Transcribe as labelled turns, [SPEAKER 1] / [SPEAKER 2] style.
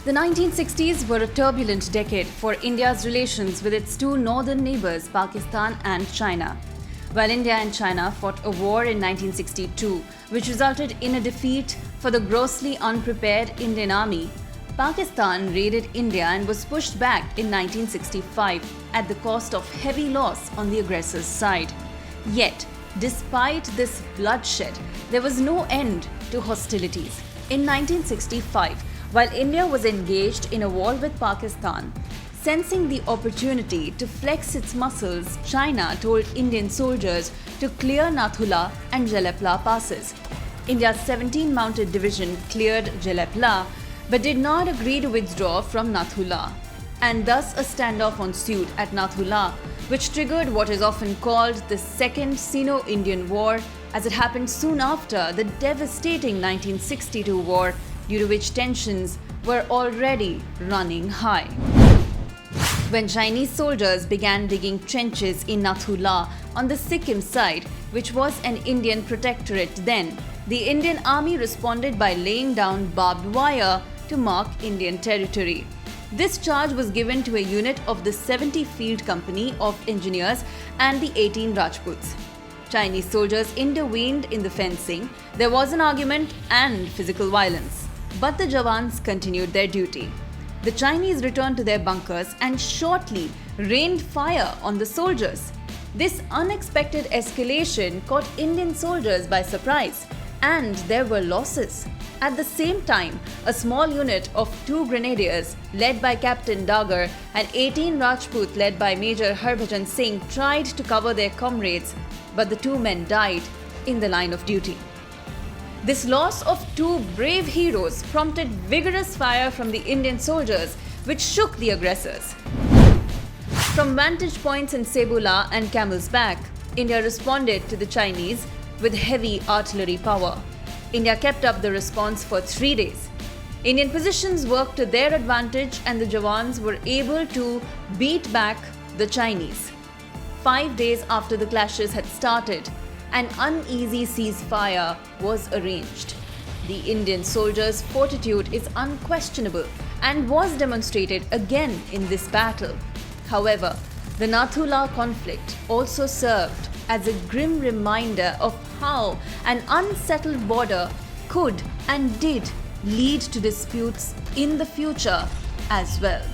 [SPEAKER 1] The 1960s were a turbulent decade for India's relations with its two northern neighbors, Pakistan and China. While India and China fought a war in 1962, which resulted in a defeat for the grossly unprepared Indian army, Pakistan raided India and was pushed back in 1965 at the cost of heavy loss on the aggressor's side. Yet, despite this bloodshed, there was no end to hostilities. In 1965, while India was engaged in a war with Pakistan, sensing the opportunity to flex its muscles, China told Indian soldiers to clear Nathula and Jelepla passes. India's 17 Mounted Division cleared Jelepla but did not agree to withdraw from Nathula. And thus a standoff ensued at Nathula, which triggered what is often called the Second Sino-Indian War, as it happened soon after the devastating 1962 war, due to which tensions were already running high. When Chinese soldiers began digging trenches in Nathula on the Sikkim side, which was an Indian protectorate then, the Indian army responded by laying down barbed wire to mark Indian territory. This charge was given to a unit of the 70 Field Company of Engineers and the 18 Rajputs. Chinese soldiers intervened in the fencing. There was an argument and physical violence, but the Jawans continued their duty. The Chinese returned to their bunkers and shortly rained fire on the soldiers. This unexpected escalation caught Indian soldiers by surprise, and there were losses. At the same time, a small unit of 2 grenadiers led by Captain Dagar and 18 Rajput led by Major Harbhajan Singh tried to cover their comrades, but the 2 men died in the line of duty. This loss of 2 brave heroes prompted vigorous fire from the Indian soldiers, which shook the aggressors. From vantage points in Sebula and Camel's Back, India responded to the Chinese with heavy artillery power. India kept up the response for 3 days. Indian positions worked to their advantage and the Jawans were able to beat back the Chinese. 5 days after the clashes had started, an uneasy ceasefire was arranged. The Indian soldiers' fortitude is unquestionable and was demonstrated again in this battle. However, the Nathula conflict also served as a grim reminder of how an unsettled border could and did lead to disputes in the future as well.